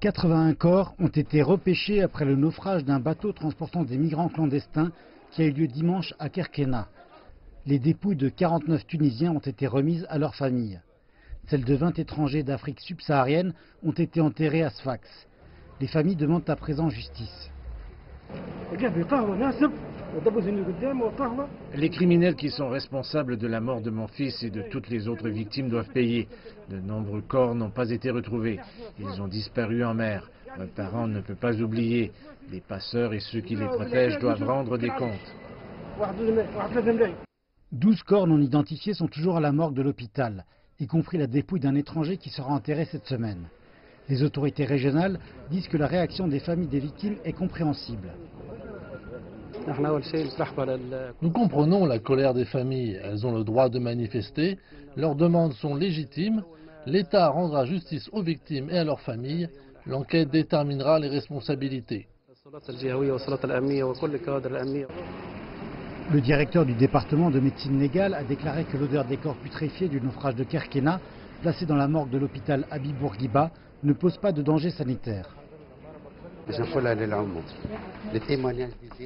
81 corps ont été repêchés après le naufrage d'un bateau transportant des migrants clandestins qui a eu lieu dimanche à Kerkena. Les dépouilles de 49 Tunisiens ont été remises à leurs familles. Celles de 20 étrangers d'Afrique subsaharienne ont été enterrées à Sfax. Les familles demandent à présent justice. Les criminels qui sont responsables de la mort de mon fils et de toutes les autres victimes doivent payer. De nombreux corps n'ont pas été retrouvés. Ils ont disparu en mer. Un parent ne peut pas oublier. Les passeurs et ceux qui les protègent doivent rendre des comptes. 12 corps non identifiés sont toujours à la morgue de l'hôpital, y compris la dépouille d'un étranger qui sera enterré cette semaine. Les autorités régionales disent que la réaction des familles des victimes est compréhensible. Nous comprenons la colère des familles. Elles ont le droit de manifester. Leurs demandes sont légitimes. L'État rendra justice aux victimes et à leurs familles. L'enquête déterminera les responsabilités. Le directeur du département de médecine légale a déclaré que l'odeur des corps putréfiés du naufrage de Kerkena, placé dans la morgue de l'hôpital Habib Bourguiba, ne pose pas de danger sanitaire.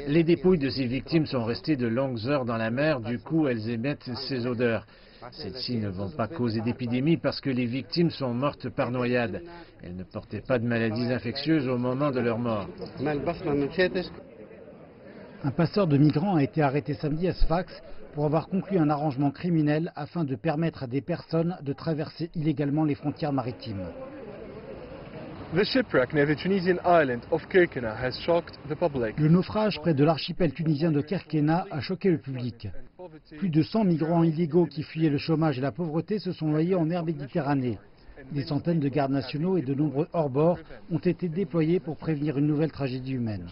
Les dépouilles de ces victimes sont restées de longues heures dans la mer, du coup elles émettent ces odeurs. Celles-ci ne vont pas causer d'épidémie parce que les victimes sont mortes par noyade. Elles ne portaient pas de maladies infectieuses au moment de leur mort. Un passeur de migrants a été arrêté samedi à Sfax pour avoir conclu un arrangement criminel afin de permettre à des personnes de traverser illégalement les frontières maritimes. Le naufrage près de l'archipel tunisien de Kerkena a choqué le public. Plus de 100 migrants illégaux qui fuyaient le chômage et la pauvreté se sont noyés en mer Méditerranée. Des centaines de gardes nationaux et de nombreux hors-bords ont été déployés pour prévenir une nouvelle tragédie humaine.